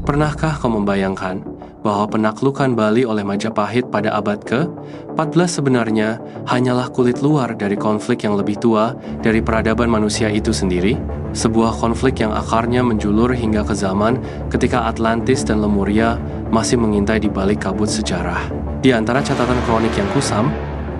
Pernahkah kau membayangkan bahwa penaklukan Bali oleh Majapahit pada abad ke-14 sebenarnya hanyalah kulit luar dari konflik yang lebih tua dari peradaban manusia itu sendiri? Sebuah konflik yang akarnya menjulur hingga ke zaman ketika Atlantis dan Lemuria masih mengintai di balik kabut sejarah. Di antara catatan kronik yang kusam,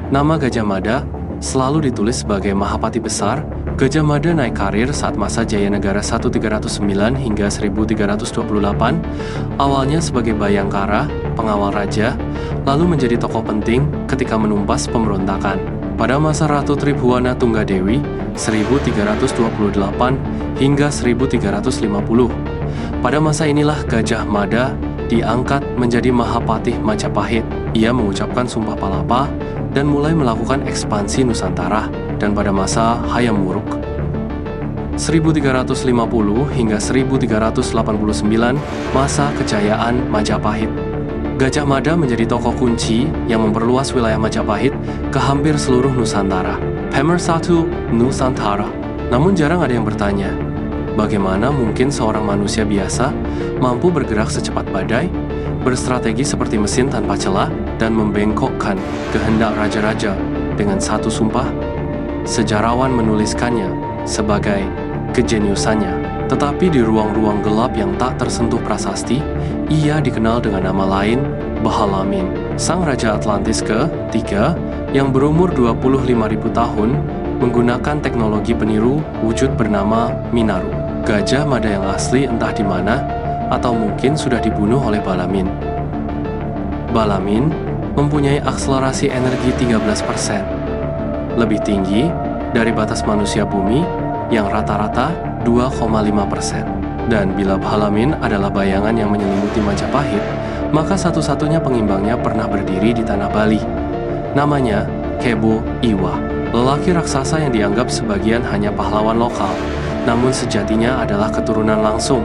nama Gajah Mada selalu ditulis sebagai Mahapati Besar. Gajah Mada naik karir saat masa Jaya Negara 1309 hingga 1328, awalnya sebagai bayangkara, pengawal raja, lalu menjadi tokoh penting ketika menumpas pemberontakan. Pada masa Ratu Tribhuwana Tunggadewi 1328 hingga 1350. Pada masa inilah Gajah Mada diangkat menjadi Mahapatih Majapahit. Ia mengucapkan Sumpah Palapa dan mulai melakukan ekspansi Nusantara. Dan pada masa Hayam Wuruk 1350 hingga 1389, masa kejayaan Majapahit, Gajah Mada menjadi tokoh kunci yang memperluas wilayah Majapahit ke hampir seluruh Nusantara. Pemersatu Nusantara. Namun jarang ada yang bertanya, bagaimana mungkin seorang manusia biasa mampu bergerak secepat badai, berstrategi seperti mesin tanpa celah, dan membengkokkan kehendak raja-raja dengan satu sumpah? Sejarawan menuliskannya sebagai kejeniusannya. Tetapi di ruang-ruang gelap yang tak tersentuh prasasti, ia dikenal dengan nama lain, Bahalamin. Sang Raja Atlantis ke-3 yang berumur 25.000 tahun menggunakan teknologi peniru wujud bernama Minaru. Gajah Mada yang asli entah di mana, atau mungkin sudah dibunuh oleh Balamin. Balamin mempunyai akselerasi energi 13%. Lebih tinggi dari batas manusia bumi yang rata-rata 2,5%. Dan bila Bahalamin adalah bayangan yang menyelimuti Majapahit, maka satu-satunya pengimbangnya pernah berdiri di tanah Bali. Namanya Kebo Iwa, lelaki raksasa yang dianggap sebagian hanya pahlawan lokal, namun sejatinya adalah keturunan langsung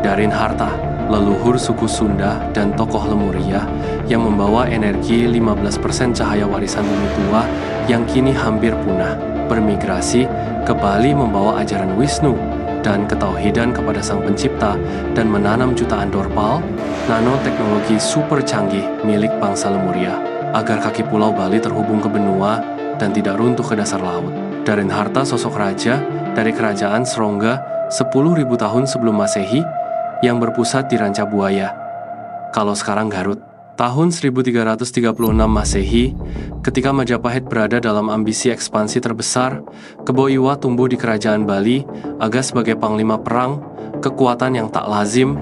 dari Harta, leluhur suku Sunda dan tokoh Lemuria yang membawa energi 15% cahaya warisan bumi tua yang kini hampir punah, bermigrasi ke Bali membawa ajaran Wisnu dan ketauhidan kepada Sang Pencipta dan menanam jutaan dorpal, nanoteknologi super canggih milik bangsa Lemuria, agar kaki pulau Bali terhubung ke benua dan tidak runtuh ke dasar laut. Darinharta sosok raja dari kerajaan Srongga 10.000 tahun sebelum Masehi yang berpusat di Ranca Buaya, kalau sekarang Garut. Tahun 1336 Masehi, ketika Majapahit berada dalam ambisi ekspansi terbesar, Kebo Iwa tumbuh di kerajaan Bali, agak sebagai panglima perang, kekuatan yang tak lazim,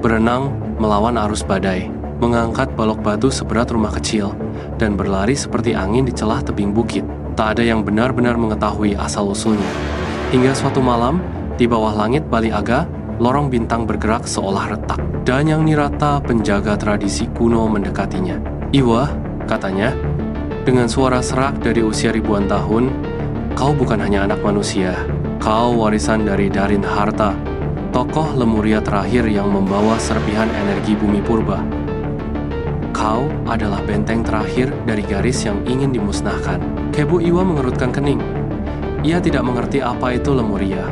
berenang melawan arus badai, mengangkat balok batu seberat rumah kecil, dan berlari seperti angin di celah tebing bukit. Tak ada yang benar-benar mengetahui asal-usulnya. Hingga suatu malam, di bawah langit Bali Aga, lorong bintang bergerak seolah retak. Danyang Nirata, penjaga tradisi kuno, mendekatinya. "Iwa," katanya, dengan suara serak dari usia ribuan tahun, "kau bukan hanya anak manusia. Kau warisan dari Darinharta, tokoh Lemuria terakhir yang membawa serpihan energi bumi purba. Kau adalah benteng terakhir dari garis yang ingin dimusnahkan." Kebo Iwa mengerutkan kening. Ia tidak mengerti apa itu Lemuria.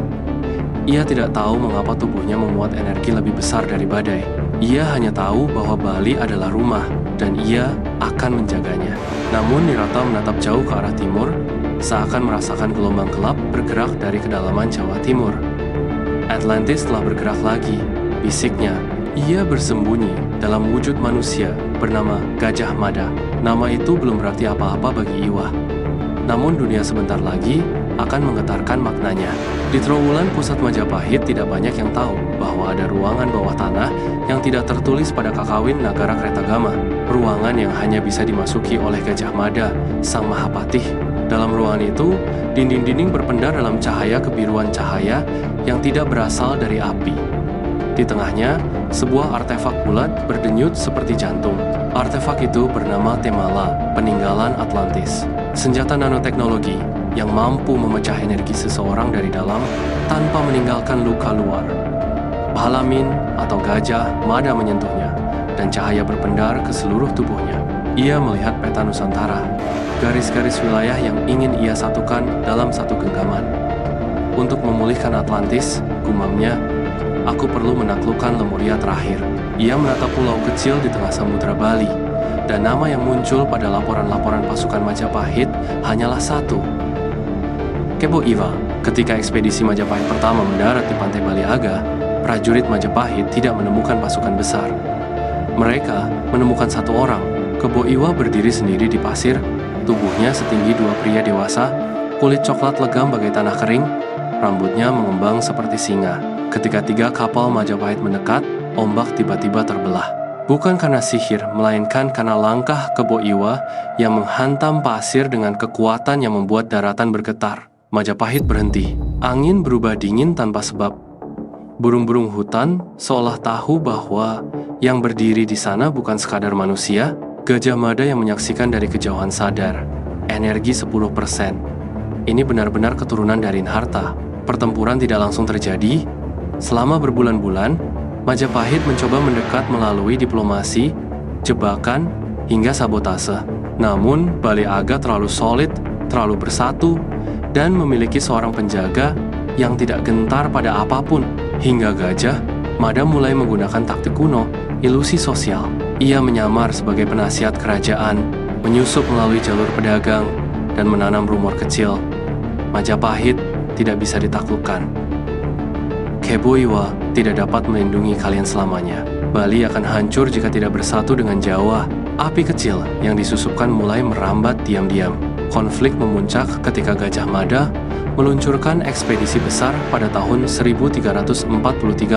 Ia tidak tahu mengapa tubuhnya memuat energi lebih besar dari badai. Ia hanya tahu bahwa Bali adalah rumah, dan ia akan menjaganya. Namun Nirata menatap jauh ke arah timur, seakan merasakan gelombang gelap bergerak dari kedalaman Jawa Timur. "Atlantis telah bergerak lagi," bisiknya. Ia bersembunyi dalam wujud manusia bernama Gajah Mada. Nama itu belum berarti apa-apa bagi Iwa. Namun dunia sebentar lagi akan menggetarkan maknanya. Di Trowulan pusat Majapahit tidak banyak yang tahu bahwa ada ruangan bawah tanah yang tidak tertulis pada kakawin Nagara Kretagama. Ruangan yang hanya bisa dimasuki oleh Gajah Mada, Sang Mahapatih. Dalam ruangan itu, dinding-dinding berpendar dalam cahaya kebiruan cahaya yang tidak berasal dari api. Di tengahnya, sebuah artefak bulat berdenyut seperti jantung. Artefak itu bernama Temala, peninggalan Atlantis. Senjata nanoteknologi yang mampu memecah energi seseorang dari dalam tanpa meninggalkan luka luar. Bahalamin atau Gajah Mada menyentuhnya, dan cahaya berpendar ke seluruh tubuhnya. Ia melihat peta Nusantara, garis-garis wilayah yang ingin ia satukan dalam satu genggaman. Untuk memulihkan Atlantis, gumamnya, aku perlu menaklukkan Lemuria terakhir. Ia menatap pulau kecil di tengah Samudra Bali, dan nama yang muncul pada laporan-laporan pasukan Majapahit hanyalah satu, Kebo Iwa. Ketika ekspedisi Majapahit pertama mendarat di pantai Baliaga, prajurit Majapahit tidak menemukan pasukan besar. Mereka menemukan satu orang. Kebo Iwa berdiri sendiri di pasir, tubuhnya setinggi dua pria dewasa, kulit coklat legam bagai tanah kering, rambutnya mengembang seperti singa. Ketika 3 kapal Majapahit mendekat, ombak tiba-tiba terbelah. Bukan karena sihir, melainkan karena langkah Kebo Iwa yang menghantam pasir dengan kekuatan yang membuat daratan bergetar. Majapahit berhenti. Angin berubah dingin tanpa sebab. Burung-burung hutan seolah tahu bahwa yang berdiri di sana bukan sekadar manusia. Gajah Mada yang menyaksikan dari kejauhan sadar. Energi 10%. Ini benar-benar keturunan dari Harta. Pertempuran tidak langsung terjadi. Selama berbulan-bulan, Majapahit mencoba mendekat melalui diplomasi, jebakan, hingga sabotase. Namun, Baliaga terlalu solid, terlalu bersatu, dan memiliki seorang penjaga yang tidak gentar pada apapun. Hingga Gajah Mada mulai menggunakan taktik kuno, ilusi sosial. Ia menyamar sebagai penasihat kerajaan, menyusup melalui jalur pedagang, dan menanam rumor kecil. Majapahit tidak bisa ditaklukkan. Kebo Iwa tidak dapat melindungi kalian selamanya. Bali akan hancur jika tidak bersatu dengan Jawa. Api kecil yang disusupkan mulai merambat diam-diam. Konflik memuncak ketika Gajah Mada meluncurkan ekspedisi besar pada tahun 1343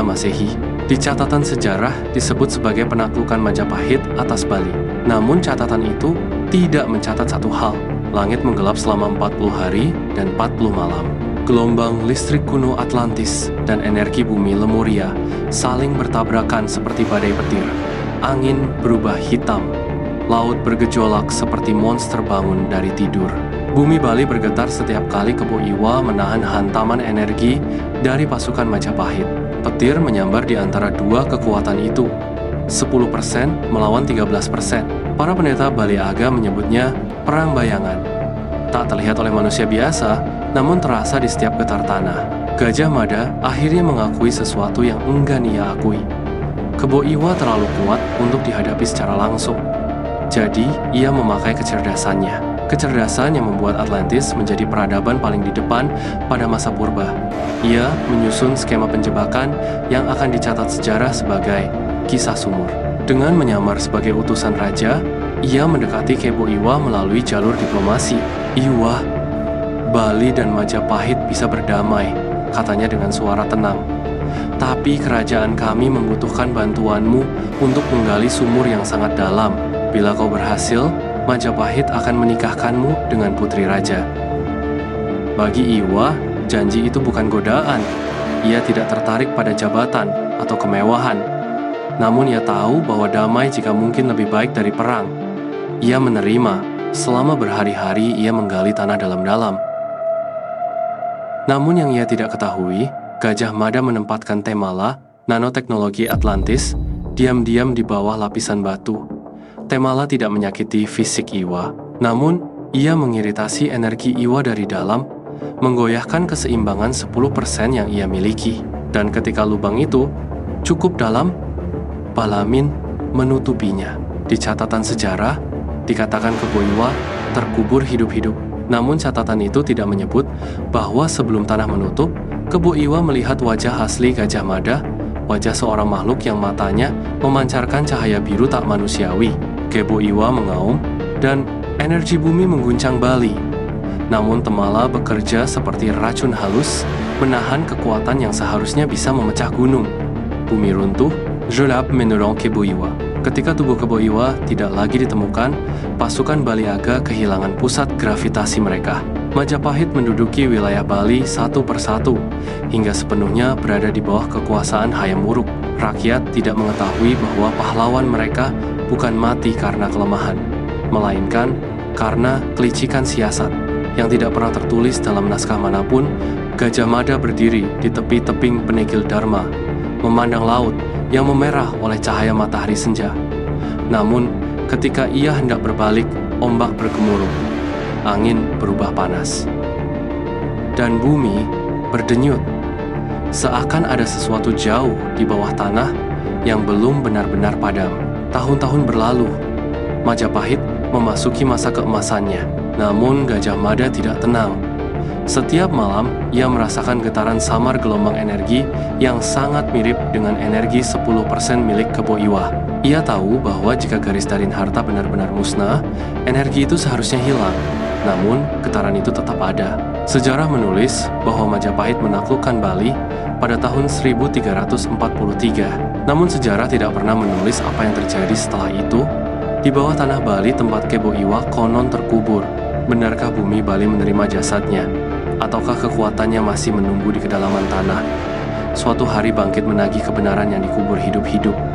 Masehi. Di catatan sejarah disebut sebagai penaklukan Majapahit atas Bali. Namun catatan itu tidak mencatat satu hal. Langit menggelap selama 40 hari dan 40 malam. Gelombang listrik kuno Atlantis dan energi bumi Lemuria saling bertabrakan seperti badai petir. Angin berubah hitam. Laut bergejolak seperti monster bangun dari tidur. Bumi Bali bergetar setiap kali Kebo Iwa menahan hantaman energi dari pasukan Majapahit. Petir menyambar di antara dua kekuatan itu. 10% melawan 13%. Para pendeta Baliaga menyebutnya perang bayangan. Tak terlihat oleh manusia biasa, namun terasa di setiap getar tanah. Gajah Mada akhirnya mengakui sesuatu yang enggan ia akui. Kebo Iwa terlalu kuat untuk dihadapi secara langsung. Jadi, ia memakai kecerdasannya. Kecerdasan yang membuat Atlantis menjadi peradaban paling di depan pada masa purba. Ia menyusun skema penjebakan yang akan dicatat sejarah sebagai kisah sumur. Dengan menyamar sebagai utusan raja, ia mendekati Kebo Iwa melalui jalur diplomasi. Iwa, Bali dan Majapahit bisa berdamai, katanya dengan suara tenang. Tapi kerajaan kami membutuhkan bantuanmu untuk menggali sumur yang sangat dalam. Bila kau berhasil, Majapahit akan menikahkanmu dengan putri raja. Bagi Iwa, janji itu bukan godaan. Ia tidak tertarik pada jabatan atau kemewahan. Namun ia tahu bahwa damai jika mungkin lebih baik dari perang. Ia menerima. Selama berhari-hari ia menggali tanah dalam-dalam. Namun yang ia tidak ketahui, Gajah Mada menempatkan Temala, nanoteknologi Atlantis, diam-diam di bawah lapisan batu. Temala tidak menyakiti fisik Iwa, namun ia mengiritasi energi Iwa dari dalam, menggoyahkan keseimbangan 10% yang ia miliki. Dan ketika lubang itu cukup dalam, Balamin menutupinya. Di catatan sejarah, dikatakan Kebo Iwa terkubur hidup-hidup. Namun catatan itu tidak menyebut bahwa sebelum tanah menutup, Kebo Iwa melihat wajah asli Gajah Mada, wajah seorang makhluk yang matanya memancarkan cahaya biru tak manusiawi. Kebo Iwa mengaum, dan energi bumi mengguncang Bali. Namun Temala bekerja seperti racun halus, menahan kekuatan yang seharusnya bisa memecah gunung. Bumi runtuh, Jelap menolong Kebo Iwa. Ketika tubuh Kebo Iwa tidak lagi ditemukan, pasukan Baliaga kehilangan pusat gravitasi mereka. Majapahit menduduki wilayah Bali satu persatu, hingga sepenuhnya berada di bawah kekuasaan Hayam Wuruk. Rakyat tidak mengetahui bahwa pahlawan mereka bukan mati karena kelemahan, melainkan karena kelicikan siasat. Yang tidak pernah tertulis dalam naskah manapun, Gajah Mada berdiri di tepi tebing penegil Dharma, memandang laut yang memerah oleh cahaya matahari senja. Namun, ketika ia hendak berbalik, ombak bergemuruh, angin berubah panas, dan bumi berdenyut. Seakan ada sesuatu jauh di bawah tanah yang belum benar-benar padam. Tahun-tahun berlalu, Majapahit memasuki masa keemasannya. Namun Gajah Mada tidak tenang. Setiap malam, ia merasakan getaran samar gelombang energi yang sangat mirip dengan energi 10% milik Kebo Iwah. Ia tahu bahwa jika garis darin harta benar-benar musnah, energi itu seharusnya hilang. Namun, getaran itu tetap ada. Sejarah menulis bahwa Majapahit menaklukkan Bali pada tahun 1343. Namun sejarah tidak pernah menulis apa yang terjadi setelah itu. Di bawah tanah Bali tempat Kebo Iwah konon terkubur. Benarkah bumi Bali menerima jasadnya? Ataukah kekuatannya masih menunggu di kedalaman tanah? Suatu hari bangkit menagih kebenaran yang dikubur hidup-hidup.